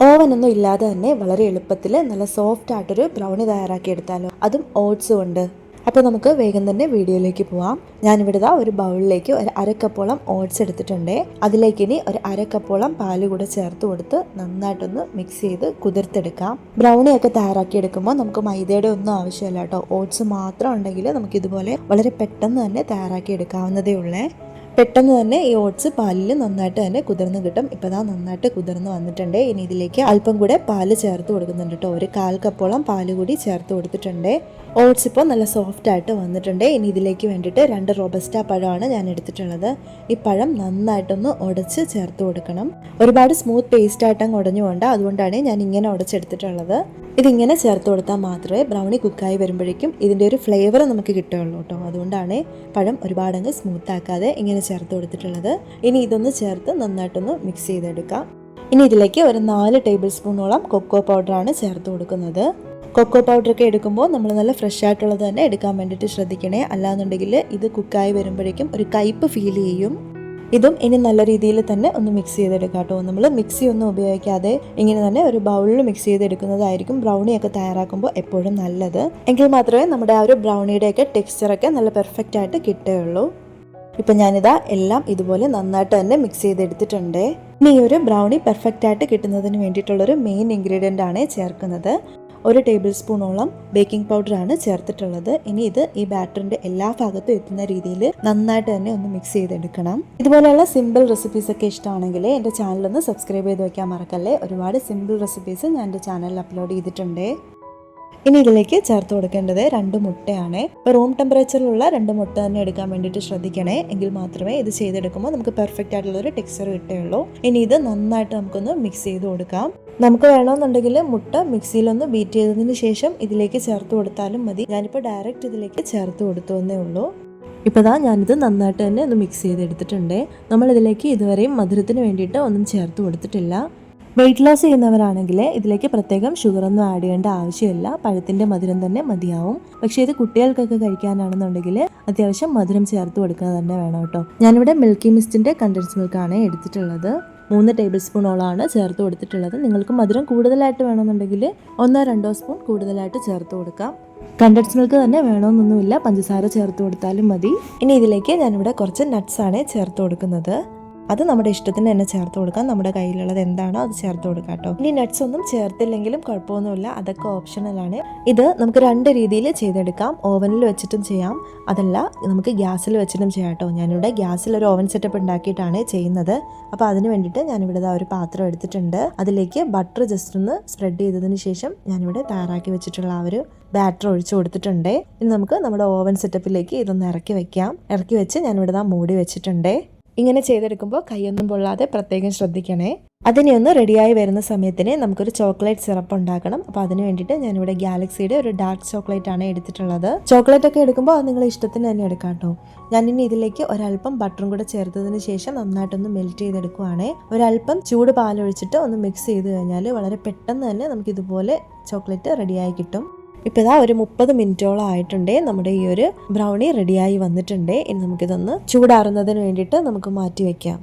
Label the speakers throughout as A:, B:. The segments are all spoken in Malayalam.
A: ഓവനൊന്നും ഇല്ലാതെ തന്നെ വളരെ എളുപ്പത്തിൽ നല്ല സോഫ്റ്റ് ആയിട്ടൊരു ബ്രൗണി തയ്യാറാക്കി എടുത്താലോ, അതും ഓട്സ് കൊണ്ട്. അപ്പോൾ നമുക്ക് വേഗം തന്നെ വീഡിയോയിലേക്ക് പോവാം. ഞാനിവിടെ ഒരു ബൗളിലേക്ക് ഒരു അരക്കപ്പോളം ഓട്സ് എടുത്തിട്ടുണ്ട്. അതിലേക്ക് ഇനി ഒരു അരക്കപ്പോളം പാല് കൂടെ ചേർത്ത് കൊടുത്ത് നന്നായിട്ടൊന്ന് മിക്സ് ചെയ്ത് കുതിർത്തെടുക്കാം. ബ്രൗണിയൊക്കെ തയ്യാറാക്കി എടുക്കുമ്പോൾ നമുക്ക് മൈദയുടെ ഒന്നും ആവശ്യമില്ല കേട്ടോ. ഓട്സ് മാത്രം ഉണ്ടെങ്കിൽ നമുക്ക് ഇതുപോലെ വളരെ പെട്ടെന്ന് തന്നെ തയ്യാറാക്കി എടുക്കാവുന്നതേ ഉള്ളേ. പെട്ടെന്ന് തന്നെ ഈ ഓട്സ് പാലിൽ നന്നായിട്ട് തന്നെ കുതിർന്ന് കിട്ടും. ഇപ്പോൾ നന്നായിട്ട് കുതിർന്ന് വന്നിട്ടുണ്ട്. ഇനി ഇതിലേക്ക് അല്പം കൂടെ പാല് ചേർത്ത് കൊടുക്കുന്നുണ്ട് കേട്ടോ. ഒരു 1/4 കപ്പോളം പാല് കൂടി ചേർത്ത് കൊടുത്തിട്ടുണ്ട്. ഓട്സ് ഇപ്പോൾ നല്ല സോഫ്റ്റ് ആയിട്ട് വന്നിട്ടുണ്ട്. ഇനി ഇതിലേക്ക് വേണ്ടിയിട്ട് 2 റോബസ്റ്റ പഴമാണ് ഞാൻ എടുത്തിട്ടുള്ളത്. ഈ പഴം നന്നായിട്ടൊന്ന് ഉടച്ച് ചേർത്ത് കൊടുക്കണം. ഒരുപാട് സ്മൂത്ത് പേസ്റ്റ് ആയിട്ടങ്ങ് ഉടഞ്ഞു പോകണ്ട, അതുകൊണ്ടാണ് ഞാൻ ഇങ്ങനെ ഉടച്ചെടുത്തിട്ടുള്ളത്. ഇതിങ്ങനെ ചേർത്ത് കൊടുത്താൽ മാത്രമേ ബ്രൗണി കുക്കായി വരുമ്പോഴേക്കും ഇതിൻ്റെ ഒരു ഫ്ലേവർ നമുക്ക് കിട്ടുകയുള്ളൂ കേട്ടോ. അതുകൊണ്ടാണ് പഴം ഒരുപാടങ്ങ് സ്മൂത്ത് ആക്കാതെ ഇങ്ങനെ ചേർത്ത് കൊടുത്തിട്ടുള്ളത്. ഇനി ഇതൊന്ന് ചേർത്ത് നന്നായിട്ടൊന്ന് മിക്സ് ചെയ്തെടുക്കാം. ഇനി ഇതിലേക്ക് ഒരു 4 ടേബിൾ സ്പൂണോളം കൊക്കോ പൗഡറാണ് ചേർത്ത് കൊടുക്കുന്നത്. കൊക്കോ പൗഡറൊക്കെ എടുക്കുമ്പോൾ നമ്മൾ നല്ല ഫ്രഷ് ആയിട്ടുള്ളത് തന്നെ എടുക്കാൻ വേണ്ടിയിട്ട് ശ്രദ്ധിക്കണേ. അല്ലാന്നുണ്ടെങ്കിൽ ഇത് കുക്കായി വരുമ്പോഴേക്കും ഒരു കയ്പ്പ് ഫീൽ ചെയ്യും. ഇതും ഇനി നല്ല രീതിയിൽ തന്നെ ഒന്ന് മിക്സ് ചെയ്തെടുക്കാം കേട്ടോ. നമ്മൾ മിക്സി ഒന്നും ഉപയോഗിക്കാതെ ഇങ്ങനെ തന്നെ ഒരു ബൗളിൽ മിക്സ് ചെയ്തെടുക്കുന്നതായിരിക്കും ബ്രൗണിയൊക്കെ തയ്യാറാക്കുമ്പോൾ എപ്പോഴും നല്ലത്. എങ്കിൽ മാത്രമേ നമ്മുടെ ആ ഒരു ബ്രൗണിയുടെയൊക്കെ ടെക്സ്ചറൊക്കെ നല്ല പെർഫെക്റ്റ് ആയിട്ട് കിട്ടുകയുള്ളൂ. ഇപ്പം ഞാനിതാ എല്ലാം ഇതുപോലെ നന്നായിട്ട് തന്നെ മിക്സ് ചെയ്തെടുത്തിട്ടുണ്ട്. ഇനി ഈ ഒരു ബ്രൗണി പെർഫെക്റ്റ് ആയിട്ട് കിട്ടുന്നതിന് വേണ്ടിയിട്ടുള്ളൊരു മെയിൻ ഇൻഗ്രീഡിയൻ്റ് ആണ് ചേർക്കുന്നത്. 1 ടേബിൾ സ്പൂണോളം ബേക്കിംഗ് പൗഡറാണ് ചേർത്തിട്ടുള്ളത്. ഇനി ഇത് ഈ ബാറ്ററിൻ്റെ എല്ലാ ഭാഗത്തും എത്തുന്ന രീതിയിൽ നന്നായിട്ട് തന്നെ ഒന്ന് മിക്സ് ചെയ്തെടുക്കണം. ഇതുപോലെയുള്ള സിമ്പിൾ റെസിപ്പീസ് ഒക്കെ ഇഷ്ടമാണെങ്കിൽ എൻ്റെ ചാനലൊന്ന് സബ്സ്ക്രൈബ് ചെയ്ത് വയ്ക്കാൻ മറക്കല്ലേ. ഒരുപാട് സിമ്പിൾ റെസിപ്പീസ് ഞാൻ എൻ്റെ ചാനലിൽ അപ്ലോഡ് ചെയ്തിട്ടുണ്ട്. ഇനി ഇതിലേക്ക് ചേർത്ത് കൊടുക്കേണ്ടത് 2 മുട്ടയാണ്. റൂം ടെമ്പറേച്ചറിലുള്ള 2 മുട്ട തന്നെ എടുക്കാൻ വേണ്ടിയിട്ട് ശ്രദ്ധിക്കണേ. എങ്കിൽ മാത്രമേ ഇത് ചെയ്തെടുക്കുമ്പോൾ നമുക്ക് പെർഫെക്റ്റ് ആയിട്ടുള്ളൊരു ടെക്സ്ചർ കിട്ടുകയുള്ളൂ. ഇനി ഇത് നന്നായിട്ട് നമുക്കൊന്ന് മിക്സ് ചെയ്ത് കൊടുക്കാം. നമുക്ക് വേണമെന്നുണ്ടെങ്കിൽ മുട്ട മിക്സിയിലൊന്ന് ബീറ്റ് ചെയ്തതിന് ശേഷം ഇതിലേക്ക് ചേർത്ത് കൊടുത്താലും മതി. ഞാനിപ്പോൾ ഡയറക്റ്റ് ഇതിലേക്ക് ചേർത്ത് കൊടുത്തു എന്നേ ഉള്ളൂ. ഇപ്പോൾ ഞാനിത് നന്നായിട്ട് തന്നെ ഒന്ന് മിക്സ് ചെയ്തെടുത്തിട്ടുണ്ട്. നമ്മളിതിലേക്ക് ഇതുവരെയും മധുരത്തിന് വേണ്ടിയിട്ട് ഒന്നും ചേർത്ത് കൊടുത്തിട്ടില്ല. വെയിറ്റ് ലോസ് ചെയ്യുന്നവരാണെങ്കിൽ ഇതിലേക്ക് പ്രത്യേകം ഷുഗറൊന്നും ആഡ് ചെയ്യേണ്ട ആവശ്യമില്ല. പഴത്തിൻ്റെ മധുരം തന്നെ മതിയാവും. പക്ഷേ ഇത് കുട്ടികൾക്കൊക്കെ കഴിക്കാനാണെന്നുണ്ടെങ്കിൽ അത്യാവശ്യം മധുരം ചേർത്ത് കൊടുക്കുന്നത് തന്നെ വേണം കേട്ടോ. ഞാനിവിടെ മിൽക്കി മിസ്റ്റിൻ്റെ കണ്ടൻസ് മിൽക്കാണ് എടുത്തിട്ടുള്ളത്. 3 ടേബിൾ സ്പൂണോളാണ് ചേർത്ത് കൊടുത്തിട്ടുള്ളത്. നിങ്ങൾക്ക് മധുരം കൂടുതലായിട്ട് വേണമെന്നുണ്ടെങ്കിൽ 1-2 സ്പൂൺ കൂടുതലായിട്ട് ചേർത്ത് കൊടുക്കാം. കണ്ടൻസ് മിൽക്ക് തന്നെ വേണമെന്നൊന്നുമില്ല, പഞ്ചസാര ചേർത്ത് കൊടുത്താലും മതി. ഇനി ഇതിലേക്ക് ഞാനിവിടെ കുറച്ച് നട്ട്സാണ് ചേർത്ത് കൊടുക്കുന്നത്. അത് നമ്മുടെ ഇഷ്ടത്തിന് തന്നെ ചേർത്ത് കൊടുക്കാം. നമ്മുടെ കയ്യിലുള്ളത് എന്താണോ അത് ചേർത്ത് കൊടുക്കാം കേട്ടോ. ഇനി നട്ട്സ് ഒന്നും ചേർത്തില്ലെങ്കിലും കുഴപ്പമൊന്നുമില്ല, അതൊക്കെ ഓപ്ഷണലാണ്. ഇത് നമുക്ക് 2 രീതിയിൽ ചെയ്തെടുക്കാം. ഓവനിൽ വെച്ചിട്ടും ചെയ്യാം, അതല്ല നമുക്ക് ഗ്യാസിൽ വെച്ചിട്ടും ചെയ്യാം കേട്ടോ. ഞാനിവിടെ ഗ്യാസിൽ ഒരു ഓവൻ സെറ്റപ്പ് ഉണ്ടാക്കിയിട്ടാണ് ചെയ്യുന്നത്. അപ്പോൾ അതിന് വേണ്ടിയിട്ട് ഞാനിവിടെ ഒരു പാത്രം എടുത്തിട്ടുണ്ട്. അതിലേക്ക് ബട്ടർ ജസ്റ്റ് ഒന്ന് സ്പ്രെഡ് ചെയ്തതിന് ശേഷം ഞാനിവിടെ തയ്യാറാക്കി വെച്ചിട്ടുള്ള ആ ഒരു ബാറ്റർ ഒഴിച്ചു കൊടുത്തിട്ടുണ്ട്. ഇനി നമുക്ക് നമ്മുടെ ഓവൻ സെറ്റപ്പിലേക്ക് ഇതൊന്ന് ഇറക്കി വെച്ച് ഞാനിവിടെ മൂടി വെച്ചിട്ടുണ്ട്. ഇങ്ങനെ ചെയ്തെടുക്കുമ്പോൾ കൈയൊന്നും പൊള്ളാതെ പ്രത്യേകം ശ്രദ്ധിക്കണേ. അതിനെ ഒന്ന് റെഡിയായി വരുന്ന സമയത്തിന് നമുക്കൊരു ചോക്ലേറ്റ് സിറപ്പ് ഉണ്ടാക്കണം. അപ്പോൾ അതിന് വേണ്ടിയിട്ട് ഞാനിവിടെ ഗാലക്സിയുടെ ഒരു ഡാർക്ക് ചോക്ലേറ്റ് ആണ് എടുത്തിട്ടുള്ളത്. ചോക്ലേറ്റ് ഒക്കെ എടുക്കുമ്പോൾ അത് നിങ്ങളുടെ ഇഷ്ടത്തിന് തന്നെ എടുക്കാം കേട്ടോ. ഞാനിനി ഇതിലേക്ക് ഒരല്പം ബട്ടറും കൂടെ ചേർത്തതിന് ശേഷം നന്നായിട്ടൊന്ന് മെൽറ്റ് ചെയ്തെടുക്കുവാണ്. ഒരല്പം ചൂട് പാലൊഴിച്ചിട്ട് ഒന്ന് മിക്സ് ചെയ്ത് കഴിഞ്ഞാൽ വളരെ പെട്ടെന്ന് തന്നെ നമുക്കിതുപോലെ ചോക്ലേറ്റ് റെഡിയായി കിട്ടും. ഇപ്പോൾ ഒരു 30 മിനിറ്റോളം ആയിട്ടുണ്ട്. നമ്മുടെ ഈ ഒരു ബ്രൗണി റെഡിയായി വന്നിട്ടുണ്ട്. ഇനി നമുക്കിതൊന്ന് ചൂടാറുന്നതിന് വേണ്ടിയിട്ട് നമുക്ക് മാറ്റി വയ്ക്കാം.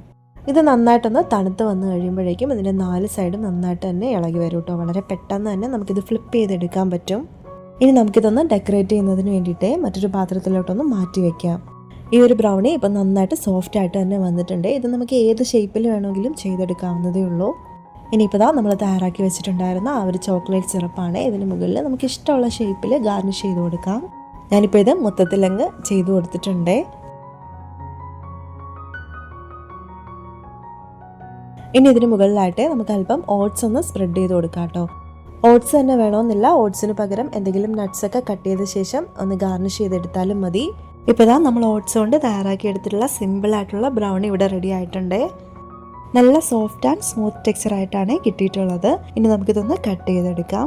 A: ഇത് നന്നായിട്ടൊന്ന് തണുത്ത് വന്ന് കഴിയുമ്പോഴേക്കും ഇതിൻ്റെ 4 സൈഡും നന്നായിട്ട് തന്നെ ഇളകി വരും കേട്ടോ. വളരെ പെട്ടെന്ന് തന്നെ നമുക്കിത് ഫ്ലിപ്പ് ചെയ്തെടുക്കാൻ പറ്റും. ഇനി നമുക്കിതൊന്ന് ഡെക്കറേറ്റ് ചെയ്യുന്നതിന് വേണ്ടിയിട്ട് മറ്റൊരു പാത്രത്തിലോട്ടൊന്ന് മാറ്റി വയ്ക്കാം. ഈ ഒരു ബ്രൗണി ഇപ്പം നന്നായിട്ട് സോഫ്റ്റ് ആയിട്ട് തന്നെ വന്നിട്ടുണ്ട്. ഇത് നമുക്ക് ഏത് ഷേപ്പിൽ വേണമെങ്കിലും ചെയ്തെടുക്കാവുന്നതേ ഉള്ളൂ. ഇനിയിപ്പോൾ നമ്മൾ തയ്യാറാക്കി വെച്ചിട്ടുണ്ടായിരുന്ന ആ ഒരു ചോക്ലേറ്റ് സിറപ്പാണ്. ഇതിന് മുകളിൽ നമുക്ക് ഇഷ്ടമുള്ള ഷേപ്പിൽ ഗാർണിഷ് ചെയ്ത് കൊടുക്കാം. ഞാനിപ്പോൾ ഇത് മൊത്തത്തിലങ്ങ് ചെയ്തു കൊടുത്തിട്ടുണ്ട്. ഇനി ഇതിന് മുകളിലായിട്ട് നമുക്ക് അല്പം ഓട്സ് ഒന്ന് സ്പ്രെഡ് ചെയ്ത് കൊടുക്കാം കേട്ടോ. ഓട്സ് തന്നെ വേണമെന്നില്ല, ഓട്സിന് പകരം എന്തെങ്കിലും നട്ട്സൊക്കെ കട്ട് ചെയ്ത ശേഷം ഒന്ന് ഗാർണിഷ് ചെയ്തെടുത്താലും മതി. ഇപ്പോൾ നമ്മൾ ഓട്സ് കൊണ്ട് തയ്യാറാക്കി എടുത്തിട്ടുള്ള സിമ്പിളായിട്ടുള്ള ബ്രൗണി ഇവിടെ റെഡി ആയിട്ടുണ്ട്. നല്ല സോഫ്റ്റ് ആൻഡ് സ്മൂത്ത് ടെക്സ്ചറായിട്ടാണ് കിട്ടിയിട്ടുള്ളത്. ഇനി നമുക്കിതൊന്ന് കട്ട് ചെയ്തെടുക്കാം.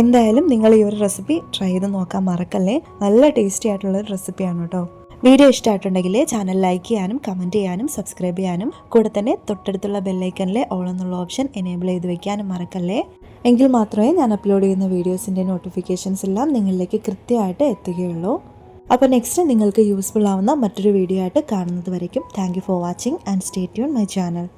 A: എന്തായാലും നിങ്ങൾ ഈ ഒരു റെസിപ്പി ട്രൈ ചെയ്ത് നോക്കാൻ മറക്കല്ലേ. നല്ല ടേസ്റ്റി ആയിട്ടുള്ളൊരു റെസിപ്പിയാണ് കേട്ടോ. വീഡിയോ ഇഷ്ടമായിട്ടുണ്ടെങ്കിൽ ചാനൽ ലൈക്ക് ചെയ്യാനും കമൻറ്റ് ചെയ്യാനും സബ്സ്ക്രൈബ് ചെയ്യാനും കൂടെ തന്നെ തൊട്ടടുത്തുള്ള ബെല്ലൈക്കനിലെ ഓൾ എന്നുള്ള ഓപ്ഷൻ എനേബിൾ ചെയ്ത് വെക്കാനും മറക്കല്ലേ. എങ്കിൽ മാത്രമേ ഞാൻ അപ്ലോഡ് ചെയ്യുന്ന വീഡിയോസിൻ്റെ നോട്ടിഫിക്കേഷൻസ് എല്ലാം നിങ്ങളിലേക്ക് കൃത്യമായിട്ട് എത്തുകയുള്ളൂ. അപ്പോൾ നെക്സ്റ്റ് നിങ്ങൾക്ക് യൂസ്ഫുൾ ആവുന്ന മറ്റൊരു വീഡിയോ ആയിട്ട് കാണുന്നത് വരയ്ക്കും thank you for watching and stay tune my channel.